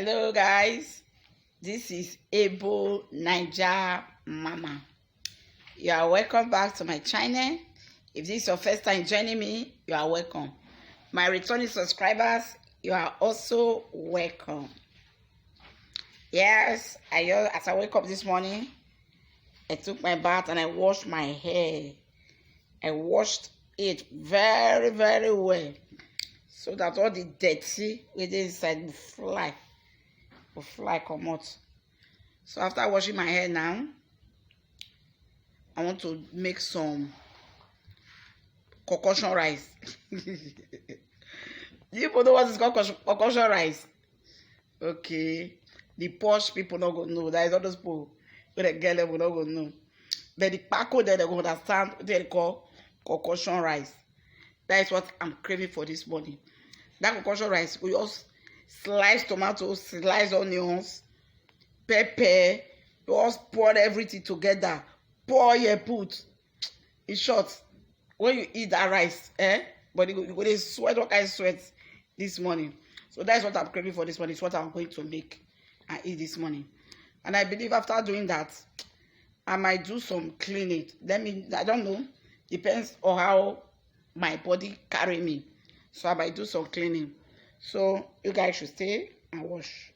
Hello guys, this is Able Niger Mama. You are welcome back to my channel. If this is your first time joining me, you are welcome. My returning subscribers, you are also welcome. Yes, as I wake up this morning, I took my bath and I washed my hair. I washed it very, very well so that all the dirty within inside will fly come out. So after washing my hair now, I want to make some concoction rice. You know what is called concoction rice? Okay, the posh people not gonna know. That is all those people with the girl level not gonna know. But the Paco there they go understand what they call concoction rice. That is what I'm craving for this morning. That concoction rice, we just slice tomatoes, slice onions, pepper, you just pour everything together. Pour your put. In short, when you eat that rice, but you go sweat, what kind of sweat this morning. So that's what I'm craving for this morning. It's what I'm going to make and eat this morning. And I believe after doing that, I might do some cleaning. I don't know. Depends on how my body carry me. So I might do some cleaning. So you guys should stay and watch.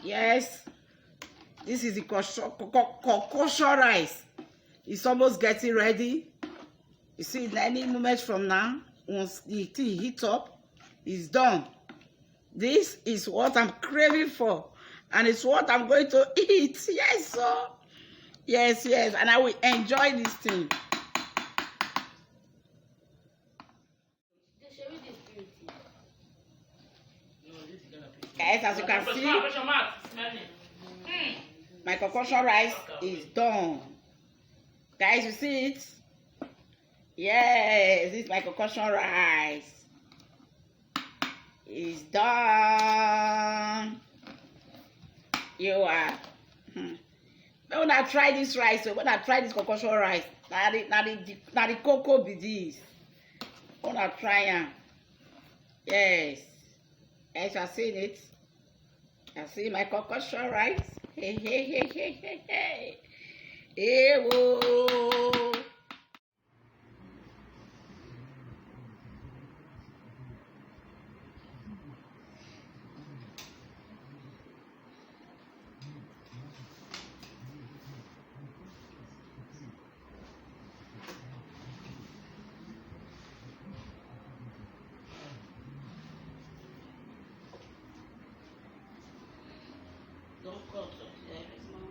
Yes, this is the concoction rice. It's almost getting ready. You see, in any moment from now, once the tea heats up, it's done. This is what I'm craving for, and it's what I'm going to eat. Yes, sir. Yes, and I will enjoy this thing. Guys, as you can see, my concoction rice is done. Guys, you see it? Yes, this is my concoction rice. It's done. You are. When I try this rice, when I try this concoction rice, now the cocoa be this. When I try it, yes. As you are seeing it, I see my concoction rice. Hey. Whoa. Don't cut it. There is no cut.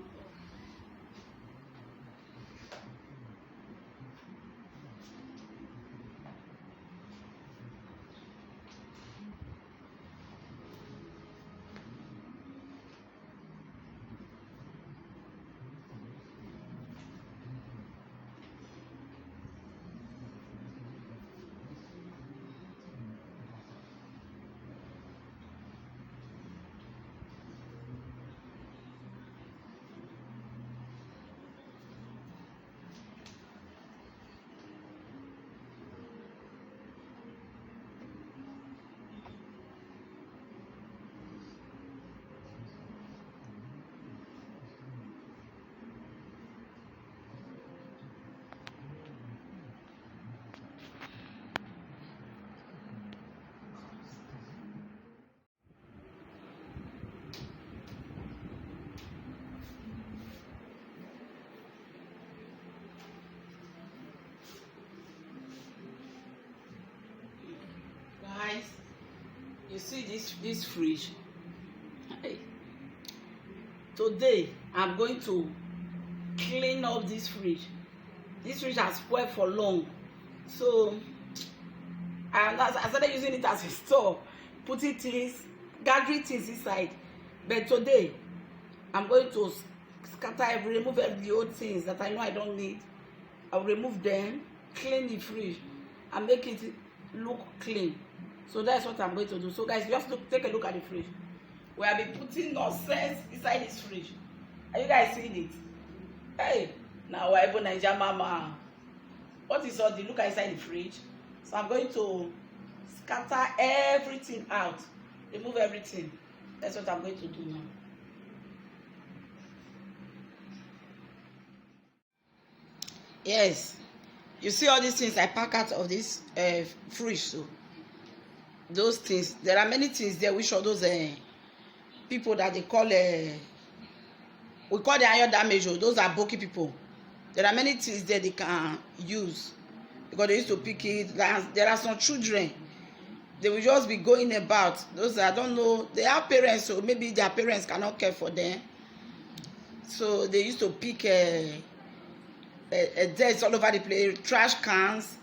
see this fridge. Hey. Today I'm going to clean up this fridge. This fridge has spoiled for long, so I started using it as a store, putting things, gathering things inside. But today I'm going to scatter remove the old things that I know I don't need. I'll remove them, clean the fridge, and make it look clean. So that's what I'm going to do. So guys, just take a look at the fridge. We have been putting nonsense inside this fridge. Are you guys seeing it? Hey, now we're even Nigeria mama. What is all the look inside the fridge? So I'm going to scatter everything out, remove everything. That's what I'm going to do now. Yes, you see all these things I pack out of this fridge. So those things, there are many things there which are those people that they call we call the iron damage. Those are bulky people. There are many things there they can use because they used to pick it. There are some children, they will just be going about. Those I don't know, they have parents, so maybe their parents cannot care for them, so they used to pick deaths all over the place, trash cans,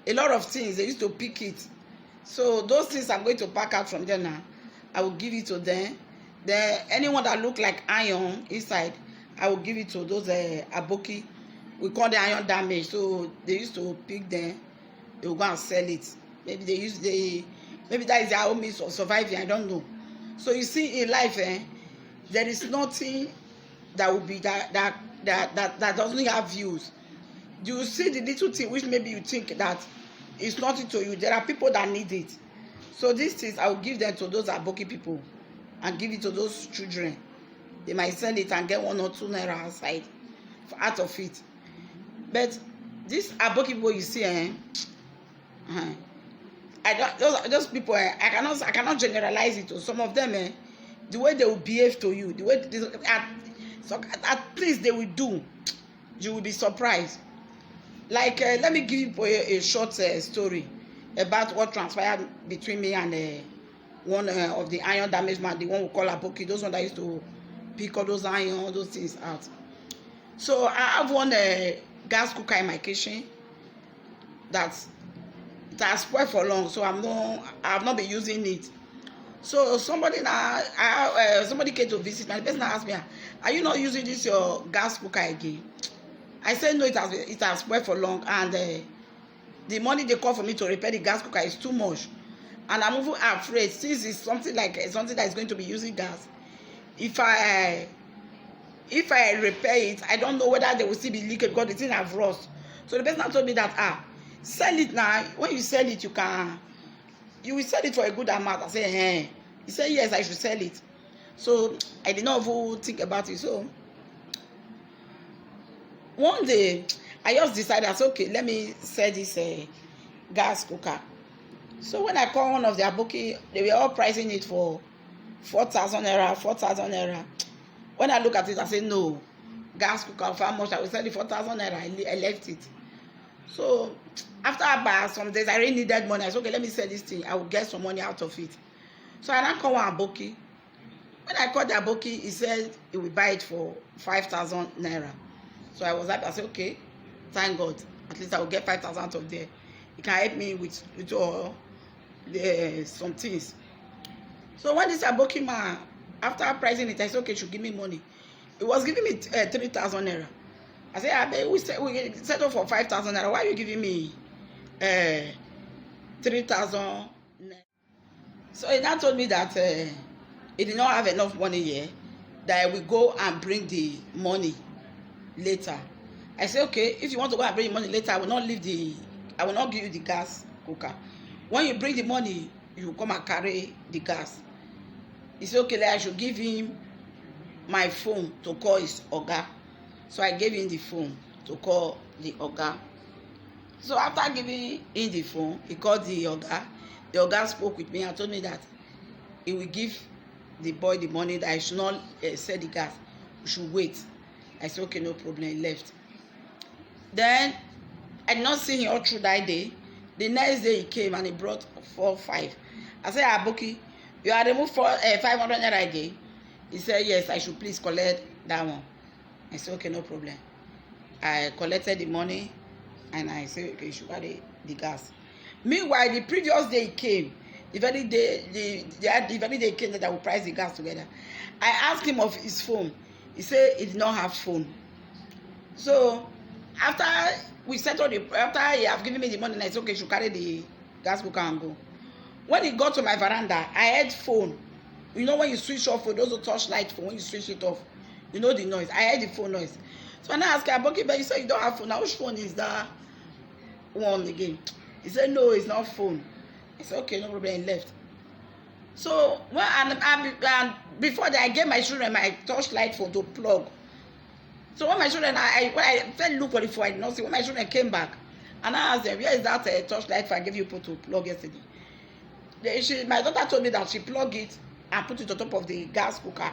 a lot of things. They used to pick it. So those things I'm going to pack out from there now. I will give it to them. Then anyone that look like iron inside, I will give it to those aboki. We call the iron damage. So they used to pick them. They will go and sell it. Maybe maybe that is their own means of surviving. I don't know. So you see, in life, there is nothing that will be that doesn't have views. You see the little thing which maybe you think that it's nothing to you. There are people that need it. So these things I will give them to those aboki people and give it to those children. They might sell it and get 1 or 2 naira outside out of it. But these aboki people you see, those people, I cannot generalize it. To some of them, the way they will behave to you, the way at least they will do, you will be surprised. Like let me give you a short story about what transpired between me and one of the iron damage man, the one we call aboki, those one that used to pick all those iron, all those things out. So I have one gas cooker in my kitchen that has spoiled for long, so I have not been using it. So somebody came to visit me. The person asked me, "Are you not using this your gas cooker again?" I said, "No, it has spoiled for long, and the money they call for me to repair the gas cooker is too much, and I'm even afraid since it's something that is going to be using gas. If I repair it, I don't know whether they will still be leaking because the thing have rust." So the person told me that sell it now. When you sell it, you will sell it for a good amount. I said, "Hey." He said, "Yes, I should sell it." So I did not even think about it. So one day I just decided, I said, okay, let me sell this gas cooker. So when I called one of the aboki, they were all pricing it for 4,000 naira. When I look at it, I said, no, gas cooker, for how much? I will sell it for 4,000 naira. I left it. So after about some days, I really needed money. I said, okay, let me sell this thing. I will get some money out of it. So I now called one aboki. When I called the aboki, he said he will buy it for 5,000 naira. So I was happy. I said, okay, thank God. At least I will get 5,000 out of there. He can help me with some things. So when this aboki man, after pricing it, I said, okay, should give me money. He was giving me 3,000 naira. I said, we settle for 5,000 naira. Why are you giving me 3,000 naira? So he now told me that he did not have enough money here, that I will go and bring the money later. I said, okay, if you want to go and bring the money later, I will not give you the gas cooker. When you bring the money, you will come and carry the gas. He said, okay, I should give him my phone to call his oga. So I gave him the phone to call the oga. So after giving him the phone, he called the oga. The oga spoke with me and told me that he will give the boy the money, that I should not sell the gas. We should wait. I said, okay, no problem. He left. Then I did not see him all through that day. The next day he came and he brought 4 or 5. I said, aboki, You are removed for 500 naira again. He said, yes, I should please collect that one. I said, okay, no problem. I collected the money and I said, okay, you should carry the gas. Meanwhile, the previous day he came, the very day he came that I would price the gas together. I asked him of his phone. He said he did not have phone. So after we settled after he have given me the money, I said, okay, you should carry the gas cooker and go. When he got to my veranda, I heard phone. You know when you switch off for those who touch light phone, when you switch it off, you know the noise. I heard the phone noise. So when I asked him, okay, but you said you don't have phone. Now which phone is that one again? He said, no, it's not phone. I said, okay, no problem, he left. So when and before that, I gave my children my touchlight phone to plug. So when my children, when I felt look for the phone, I did not see. When my children came back, and I asked them, where is that touchlight phone I gave you to plug yesterday? My daughter told me that she plugged it and put it on top of the gas cooker.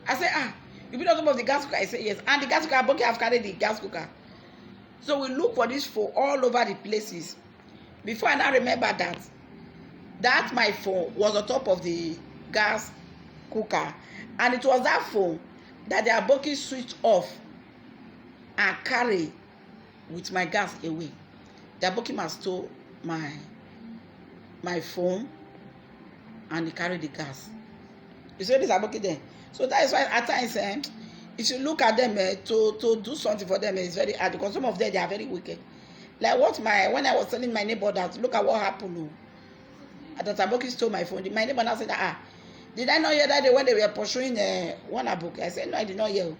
I said, you put it on top of the gas cooker? I said, yes. And the gas cooker, Boki have carried the gas cooker. So we look for this phone all over the places. Before I now remember that my phone was on top of the gas cooker. And it was that phone that the Aboki switched off and carry with my gas away. The Aboki must stole my phone and he carried the gas. You see this Aboki there? So that is why at times you should look at them to do something for them. It's very hard because some of them they are very wicked. Like when I was telling my neighbor that look at what happened. That Aboki stole my phone. My neighbor now said did I not hear that day when they were pursuing one Aboki? I said no, I did not hear.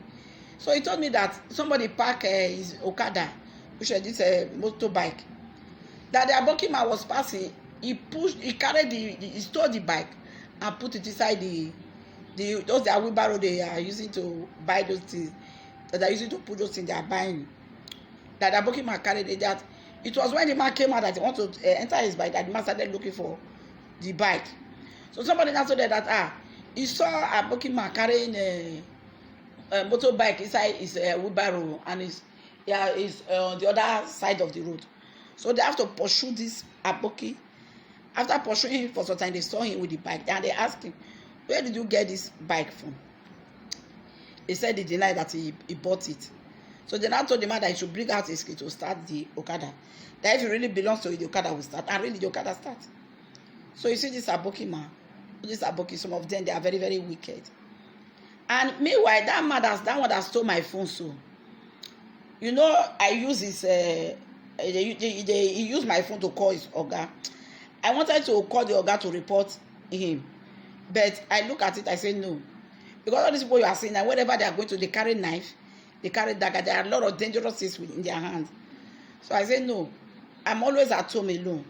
So he told me that somebody parked his Okada, which is this motorbike. That the Aboki man was passing. He carried he stole the bike and put it inside those that wheelbarrow they are using to buy those things. That they are using to put those things they are buying. That the Aboki man carried it. That it was when the man came out that he wanted to enter his bike that the man started looking for the bike. So somebody now said that he saw a Aboki man carrying a motorbike inside his wheelbarrow and is on the other side of the road. So they have to pursue this Aboki. After pursuing him for some time, they saw him with the bike and they asked him, where did you get this bike from? He said he denied that he bought it. So they now told the man that he should bring out his key to start the Okada. That if it really belongs to it, the Okada will start. And really the Okada starts. So you see this Aboki man, some of them, they are very, very wicked. And meanwhile, that one that stole my phone, so, you know, I use his, he used my phone to call his Oga. I wanted to call the Oga to report him. But I look at it, I say no. Because all these people you are seeing, and wherever they are going to, they carry knife, they carry dagger. There are a lot of dangerous things in their hands. So I say no. I'm always at home alone.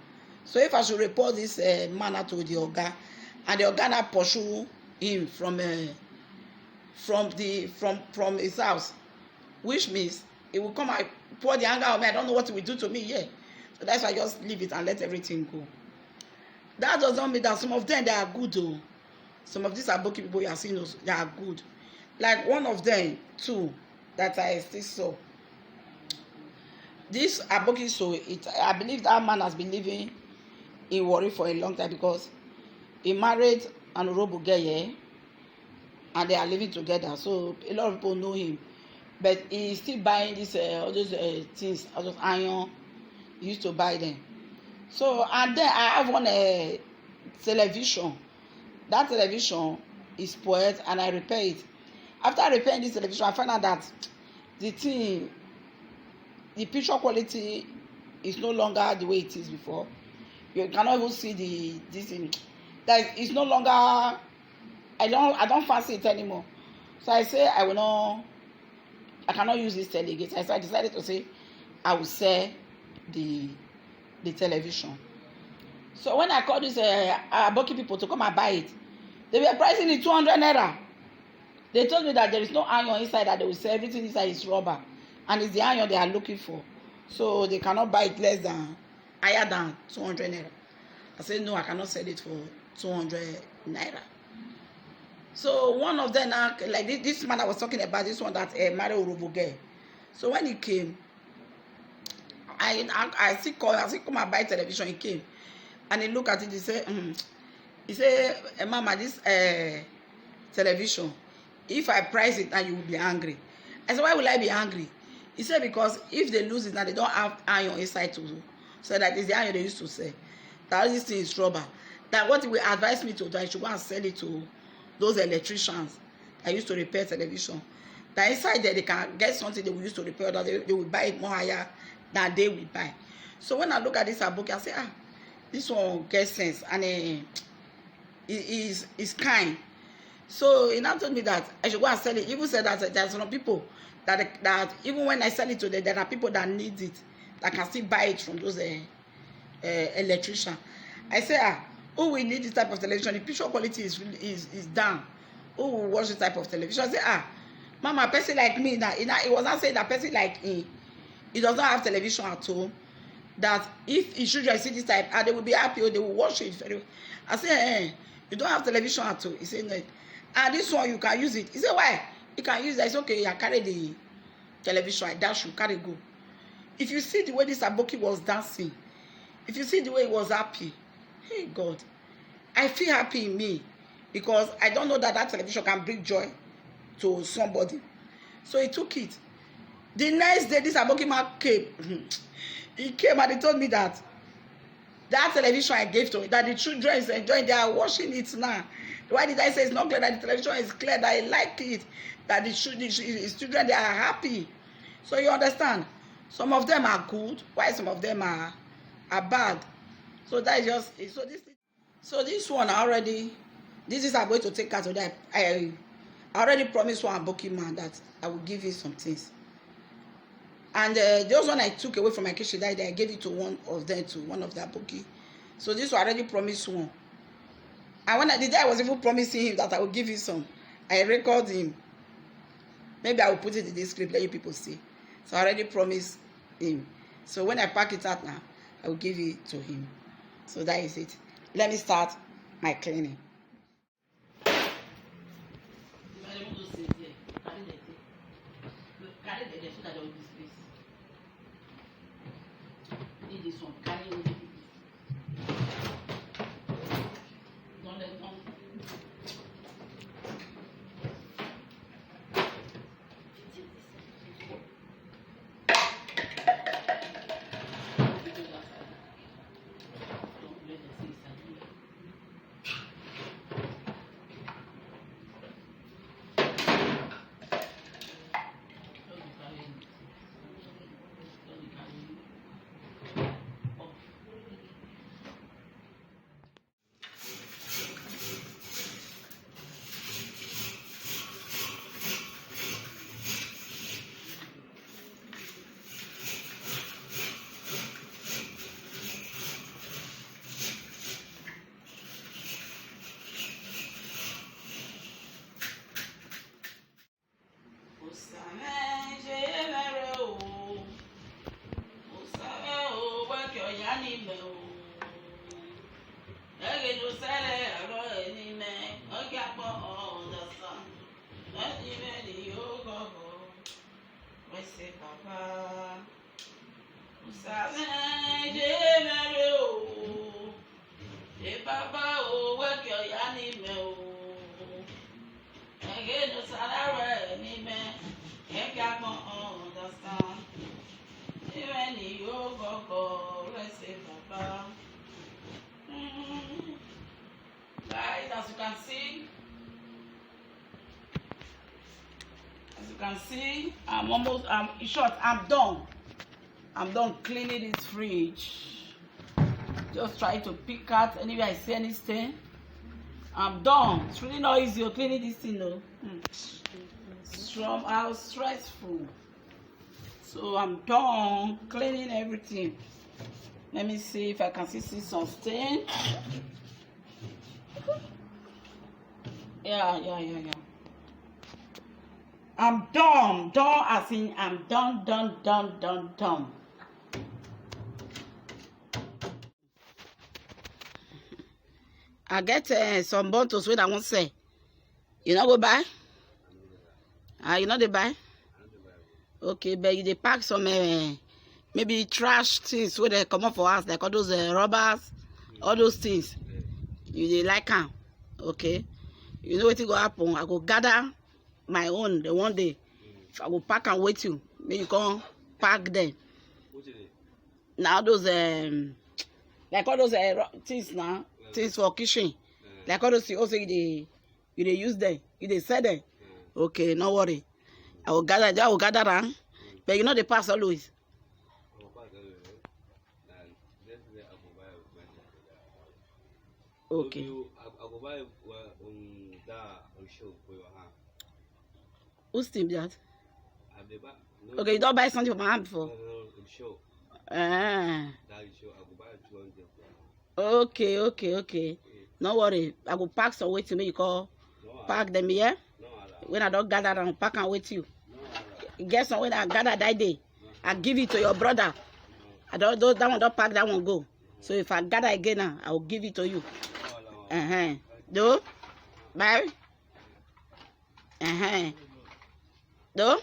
So if I should report this man to the Oga, and the Oga now pursue him from his house, which means he will come and pour the anger on me. I don't know what he will do to me here. So that's why I just leave it and let everything go. That doesn't mean that some of them they are good though. Some of these Aboki people you are seeing, they are good. Like one of them too that I still saw. This Aboki, so I believe that man has been living in Warri for a long time because he married an Urobo girl here, and they are living together. So a lot of people know him, but he's still buying this all those things, all those iron. He used to buy them. So and then I have one television. That television is spoiled, and I repair it. After repairing this television, I found out that the picture quality is no longer the way it is before. You cannot even see this thing. That it's no longer. I don't fancy it anymore. So I say I cannot use this tele again. So I decided to say I will sell the television. So when I called these Aboki people to come and buy it, they were pricing it 200 naira. They told me that there is no iron inside, that they will sell everything inside is rubber, and it's the iron they are looking for. So they cannot buy it higher than 200 naira. I said no, I cannot sell it for 200 naira. So one of them now, like this man I was talking about, this one that married Urobo girl. So when he came, I still come and buy television. He came and he looked at it. He said, He say, Mama, this television, if I price it now, you will be angry. I said, why will I be angry? He said, because if they lose it now, they don't have iron inside to so that is the iron they used to sell. That this thing is rubber. That what he will advise me to do, I should go and sell it to those electricians that used to repair television. That inside there they can get something they will use to repair, that they will buy it more higher than they will buy. So when I look at this book, I say, this one gets sense and is kind. So he now told me that I should go and sell it. He even said that there are some people that even when I sell it to them, there are people that need it, that can still buy it from those electricians. I say, who will need this type of television? The picture quality is down. Who will watch this type of television? I say, Mama, a person like me, that he was not saying that person like he does not have television at home, that if his children see this type, they will be happy or they will watch it very well. I say, you don't have television at home. He said, no. This one you can use it. He said, why? You can use it. It's okay. I carry the television. I dash you, carry go. If you see the way this Aboki was dancing, if you see the way he was happy, hey God, I feel happy in me because I don't know that television can bring joy to somebody. So he took it. The next day, this Aboki man came. He came and he told me that television I gave to him, that the children is enjoying, they are watching it now. Why did I say it's not clear? That the television is clear, that I like it, that his children, they are happy. So you understand? Some of them are good, while some of them are bad. So that is just so this one this is I'm going to take out today. I already promised one Aboki man that I will give you some things. And those one I took away from my kitchen that I gave it to one of them, to one of the Aboki. So this one I already promised one. And when the day I was even promising him that I will give you some, I record him. Maybe I will put it in this script, let you people see. So I already promised him. So when I pack it out now, I will give it to him. So that is it. Let me start my cleaning. This one, carry it. Don't let them. Guys, as you can see, in short, I'm done. I'm done cleaning this fridge. Just try to pick out anywhere I see anything. I'm done. It's really not easy cleaning this thing though. I was stressful. So I'm done cleaning everything. Let me see if I can see some stain. Yeah. I'm done. Done as in I'm done. I get some bottles wey I wan sell. You no go buy? You no dey buy? Okay, but you dey pack some maybe trash things wey dey comot for house, like all those rubbers, all those things. You dey like am, okay? You know wetin go happen? I go gather my own the one day. I go pack am wait you. Make you come pack them. Now those like all those things now, things for kitchen. Like all those things also you dey use them, you dey sell them. Okay, no worry. I will gather them. But you know the pass always. Okay. Who's team that? Okay, you don't buy something for my hand before. Okay. No worry. I will pack some wait to me. You call pack them here. When I don't gather and pack and wait you. Get some when I gather that day. I give it to your brother. I don't that one don't pack, that one go. So if I gather again now, I will give it to you. Do? Bye. Do?